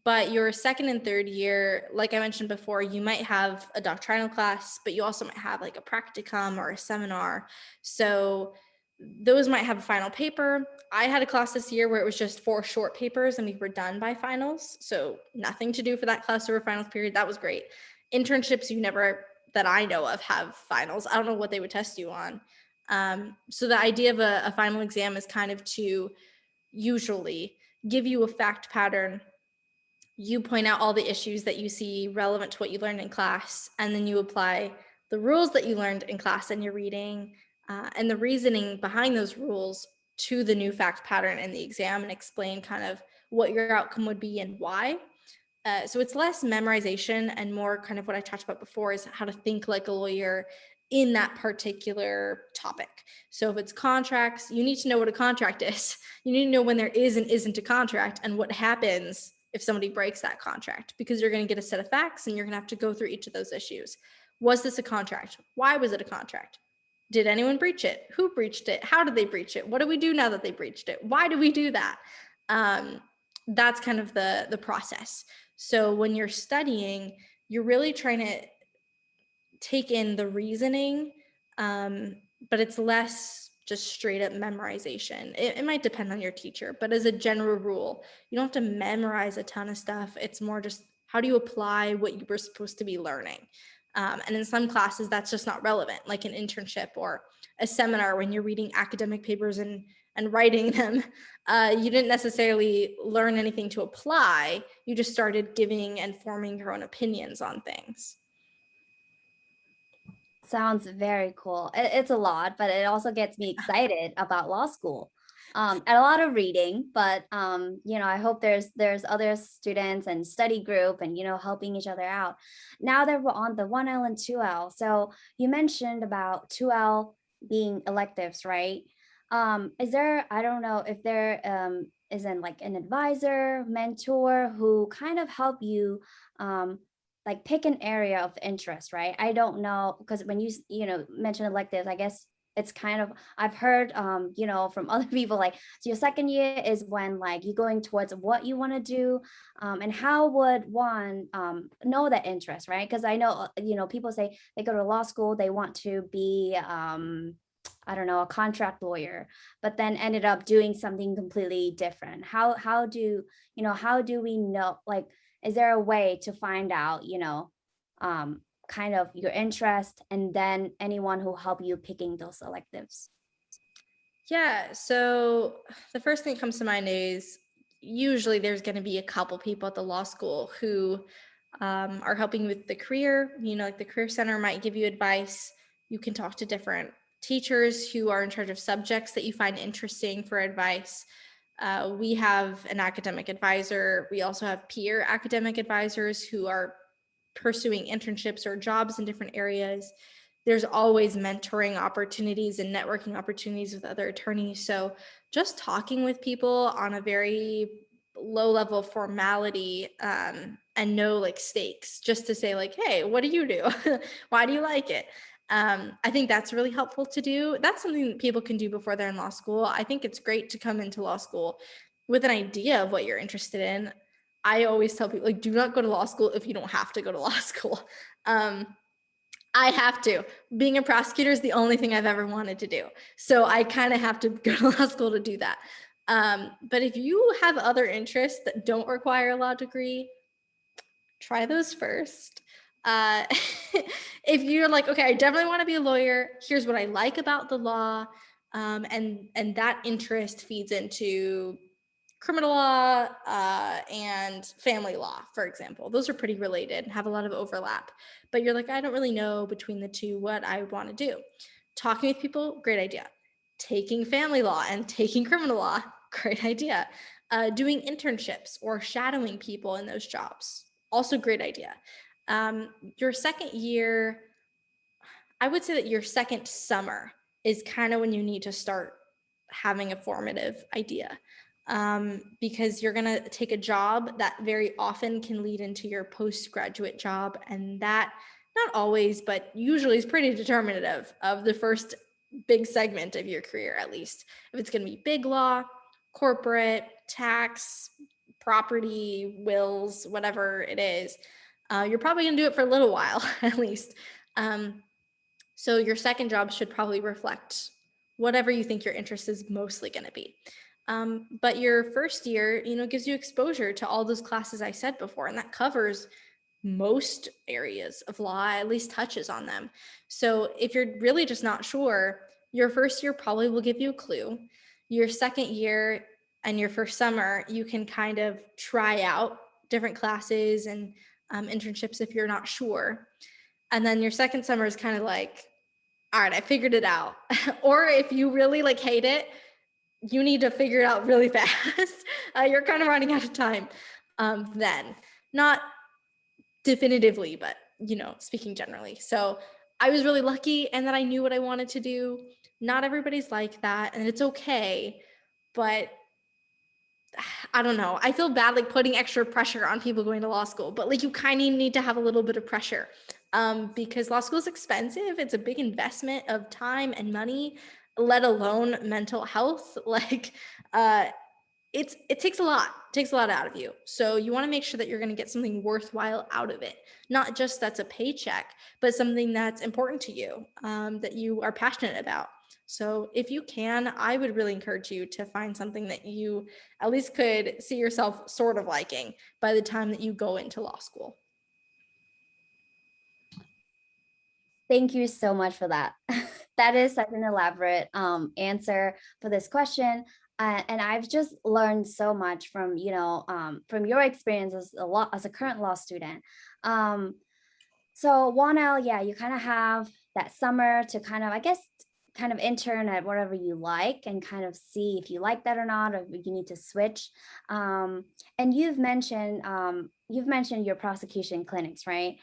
But your second and third year, like I mentioned before, you might have a doctrinal class, but you also might have like a practicum or a seminar. So those might have a final paper. I had a class this year where it was just 4 short papers and we were done by finals. So nothing to do for that class or finals period. That was great. Internships, you never, that I know of, have finals. I don't know what they would test you on. So the idea of a final exam is kind of to usually give you a fact pattern. You point out all the issues that you see relevant to what you learned in class, and then you apply the rules that you learned in class and your reading, and the reasoning behind those rules to the new fact pattern in the exam, and explain kind of what your outcome would be and why. So it's less memorization and more kind of what I talked about before, is how to think like a lawyer in that particular topic. So if it's contracts, you need to know what a contract is. You need to know when there is and isn't a contract, and what happens if somebody breaks that contract, because you're going to get a set of facts and you're going to have to go through each of those issues. Was this a contract? Why was it a contract? Did anyone breach it? Who breached it? How did they breach it? What do we do now that they breached it? Why do we do that? That's kind of the process. So when you're studying, you're really trying to take in the reasoning, but it's less just straight up memorization. It might depend on your teacher, but as a general rule, you don't have to memorize a ton of stuff. It's more just, how do you apply what you were supposed to be learning? And in some classes, that's just not relevant, like an internship or a seminar when you're reading academic papers and writing them. You didn't necessarily learn anything to apply. You just started giving and forming your own opinions on things. Sounds very cool. It's a lot, but it also gets me excited about law school. And a lot of reading, but I hope there's other students and study group and helping each other out. Now that we're on the 1L and 2L, so you mentioned about 2L being electives, right? Is there, I don't know if there isn't like an advisor, mentor who kind of help you like pick an area of interest, right? I don't know, because when you mention electives, I guess it's kind of, I've heard from other people, like, so your second year is when like you're going towards what you want to do, and how would one know that interest, right? Because I know people say they go to law school, they want to be I don't know, a contract lawyer, but then ended up doing something completely different. How do we know, like, is there a way to find out, kind of your interest, and then anyone who help you picking those electives? Yeah, so the first thing that comes to mind is usually there's going to be a couple people at the law school who are helping with the career. Like the Career Center might give you advice. You can talk to different teachers who are in charge of subjects that you find interesting for advice. We have an academic advisor. We also have peer academic advisors who are pursuing internships or jobs in different areas. There's always mentoring opportunities and networking opportunities with other attorneys. So just talking with people on a very low level formality, and no like stakes, just to say like, hey, what do you do? Why do you like it? I think that's really helpful to do. That's something that people can do before they're in law school. I think it's great to come into law school with an idea of what you're interested in. I always tell people, like, do not go to law school if you don't have to go to law school. I have to. Being a prosecutor is the only thing I've ever wanted to do. So I kind of have to go to law school to do that. But if you have other interests that don't require a law degree, try those first. Uh, if you're like, okay, I definitely want to be a lawyer, here's what I like about the law, and that interest feeds into criminal law and family law, for example. Those are pretty related and have a lot of overlap. But you're like, I don't really know between the two what I would want to do. Talking with people, great idea. Taking family law and taking criminal law, great idea. Doing internships or shadowing people in those jobs, also great idea. Your second year, I would say that your second summer is kind of when you need to start having a formative idea, because you're going to take a job that very often can lead into your postgraduate job. And that, not always, but usually is pretty determinative of the first big segment of your career, at least. If it's going to be big law, corporate, tax, property, wills, whatever it is, you're probably going to do it for a little while, at least. So your second job should probably reflect whatever you think your interest is mostly going to be. But your first year, gives you exposure to all those classes I said before, and that covers most areas of law, at least touches on them. So if you're really just not sure, your first year probably will give you a clue. Your second year and your first summer, you can kind of try out different classes and internships if you're not sure. And then your second summer is kind of like all right, I figured it out. Or if you really like hate it, you need to figure it out really fast. You're kind of running out of time. Then, not definitively, but speaking generally. So I was really lucky and that I knew what I wanted to do. Not everybody's like that, and it's okay. But I don't know. I feel bad like putting extra pressure on people going to law school, but like you kind of need to have a little bit of pressure because law school is expensive. It's a big investment of time and money, let alone mental health. Like it takes a lot out of you. So you want to make sure that you're going to get something worthwhile out of it, not just that's a paycheck, but something that's important to you, that you are passionate about. So if you can, I would really encourage you to find something that you at least could see yourself sort of liking by the time that you go into law school. Thank you so much for that. That is such an elaborate answer for this question. And I've just learned so much from, from your experience as a current law student. Um, so 1L, yeah, you kind of have that summer to kind of, I guess, kind of intern at whatever you like and kind of see if you like that or not, or if you need to switch. And you've mentioned your prosecution clinics, right?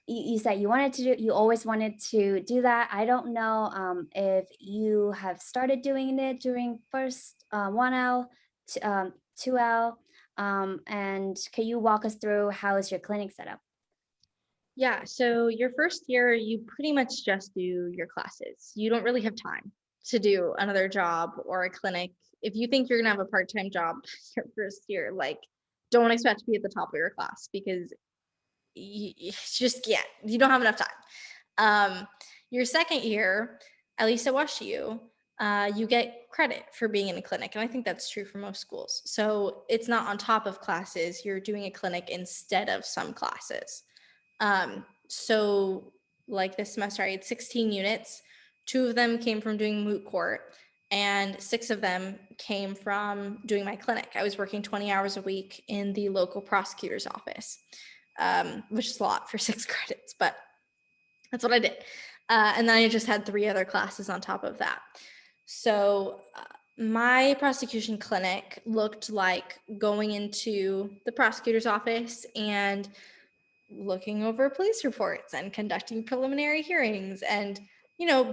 You said you always wanted to do that. I don't know if you have started doing it during first 1L, 2L, and can you walk us through how is your clinic set up? Yeah, so your first year, you pretty much just do your classes. You don't really have time to do another job or a clinic. If you think you're gonna have a part-time job your first year, like don't expect to be at the top of your class because you just can't. You don't have enough time. Your second year, at least at WashU, you get credit for being in a clinic. And I think that's true for most schools. So it's not on top of classes, you're doing a clinic instead of some classes. So like this semester, I had 16 units. 2 of them came from doing moot court, and 6 of them came from doing my clinic. I was working 20 hours a week in the local prosecutor's office, which is a lot for 6 credits, but that's what I did. And then I just had 3 other classes on top of that. So my prosecution clinic looked like going into the prosecutor's office and looking over police reports and conducting preliminary hearings and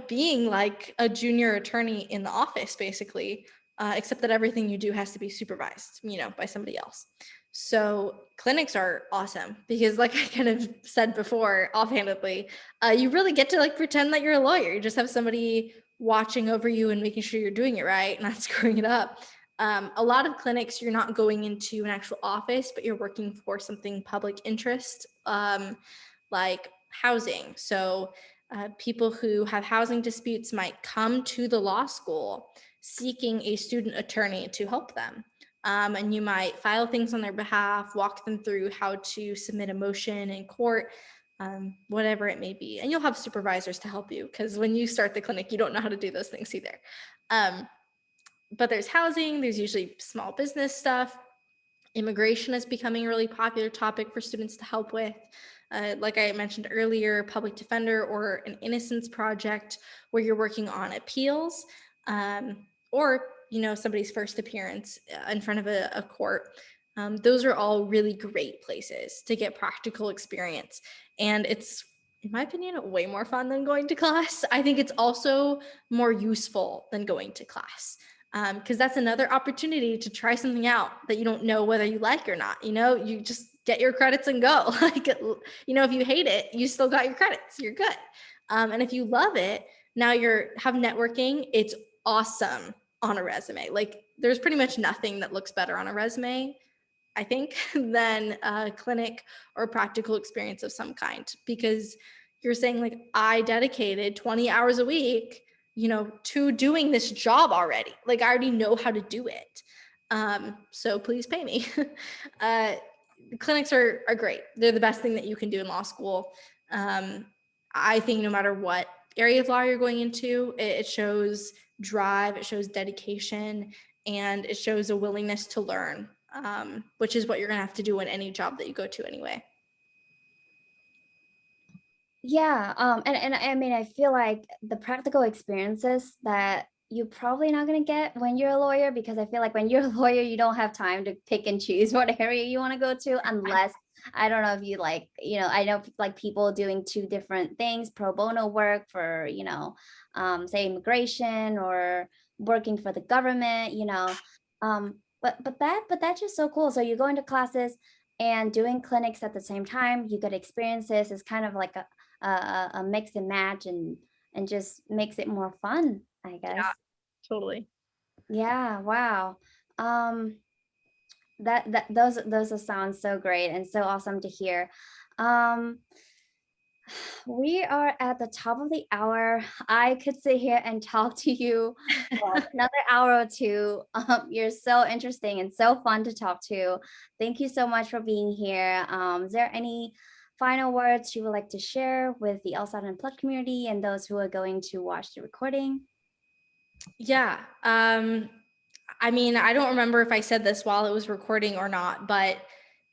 being like a junior attorney in the office basically, except that everything you do has to be supervised by somebody else. So clinics are awesome because like I kind of said before offhandedly, you really get to like pretend that you're a lawyer. You just have somebody watching over you and making sure you're doing it right, not screwing it up. A lot of clinics, you're not going into an actual office, but you're working for something public interest, like housing. So people who have housing disputes might come to the law school seeking a student attorney to help them. And you might file things on their behalf, walk them through how to submit a motion in court, whatever it may be. And you'll have supervisors to help you because when you start the clinic, you don't know how to do those things either. But there's housing, there's usually small business stuff. Immigration is becoming a really popular topic for students to help with. Like I mentioned earlier, public defender or an innocence project where you're working on appeals, or somebody's first appearance in front of a court. Those are all really great places to get practical experience. And it's, in my opinion, way more fun than going to class. I think it's also more useful than going to class. Because that's another opportunity to try something out that you don't know whether you like or not. You just get your credits and go. Like, if you hate it, you still got your credits. You're good. And if you love it, now have networking. It's awesome on a resume. Like, there's pretty much nothing that looks better on a resume, I think, than a clinic or practical experience of some kind, because you're saying like, I dedicated 20 hours a week to doing this job already. Like I already know how to do it. So please pay me. Clinics are great. They're the best thing that you can do in law school. I think no matter what area of law you're going into, it shows drive, it shows dedication, and it shows a willingness to learn, which is what you're going to have to do in any job that you go to anyway. Yeah, and I mean, I feel like the practical experiences that you're probably not gonna get when you're a lawyer, because I feel like when you're a lawyer, you don't have time to pick and choose what area you want to go to, unless I don't know if you like, I know like people doing two different things, pro bono work for, say immigration or working for the government, but that's just so cool. So you go into classes and doing clinics at the same time, you get experiences. It's kind of like a mix and match, and just makes it more fun, I Yeah, guess. totally. Yeah, wow. Um, those sound so great and so awesome to hear. Um, we are at the top of the hour. I could sit here and talk to you for another hour or two. You're so interesting and so fun to talk to. Thank you so much for being here. Is there any final words you would like to share with the LSAT Unplugged community and those who are going to watch the recording? Yeah. I mean, I don't remember if I said this while it was recording or not, but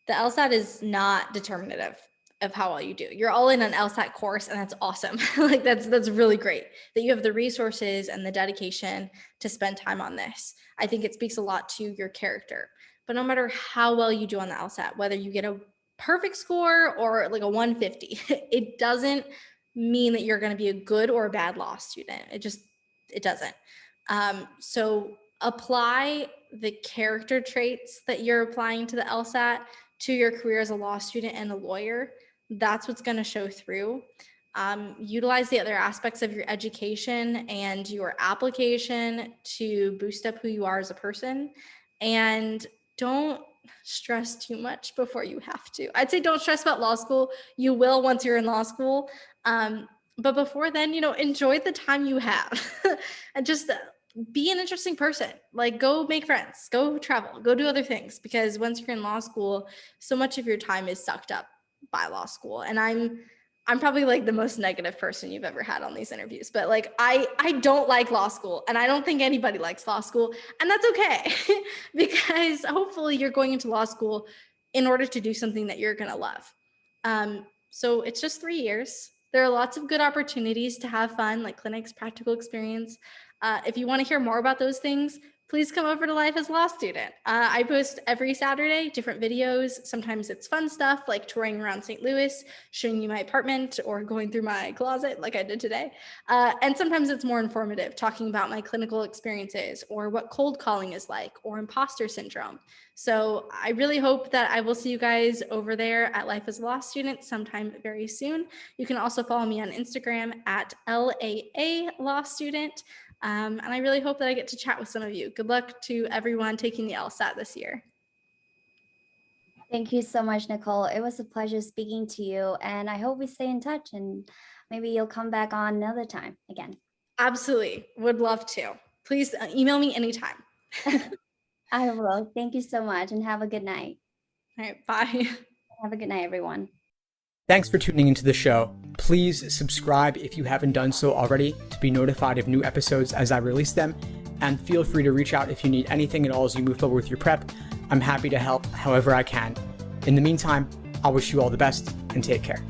the LSAT is not determinative of how well you do. You're all in an LSAT course, and that's awesome. Like that's really great that you have the resources and the dedication to spend time on this. I think it speaks a lot to your character. But no matter how well you do on the LSAT, whether you get a perfect score or like a 150, it doesn't mean that you're going to be a good or a bad law student. It doesn't. So apply the character traits that you're applying to the LSAT to your career as a law student and a lawyer. That's what's going to show through. Utilize the other aspects of your education and your application to boost up who you are as a person. And don't stress too much before you have to. I'd say don't stress about law school. You will once you're in law school. But before then, enjoy the time you have and just be an interesting person. Like, go make friends, go travel, go do other things, because once you're in law school, so much of your time is sucked up by law school. And I'm probably like the most negative person you've ever had on these interviews, but like I don't like law school, and I don't think anybody likes law school, and that's okay because hopefully you're going into law school in order to do something that you're going to love. So it's just 3 years. There are lots of good opportunities to have fun, like clinics, practical experience. If you want to hear more about those things, please come over to Life as a Law Student. I post every Saturday different videos. Sometimes it's fun stuff like touring around St. Louis, showing you my apartment, or going through my closet like I did today. And sometimes it's more informative, talking about my clinical experiences or what cold calling is like or imposter syndrome. So I really hope that I will see you guys over there at Life as a Law Student sometime very soon. You can also follow me on Instagram at LAA Law Student. And I really hope that I get to chat with some of you. Good luck to everyone taking the LSAT this year. Thank you so much, Nicole. It was a pleasure speaking to you, and I hope we stay in touch, and maybe you'll come back on another time again. Absolutely. Would love to. Please email me anytime. I will. Thank you so much, and have a good night. All right. Bye. Have a good night, everyone. Thanks for tuning into the show. Please subscribe if you haven't done so already to be notified of new episodes as I release them. And feel free to reach out if you need anything at all as you move forward with your prep. I'm happy to help however I can. In the meantime, I'll wish you all the best and take care.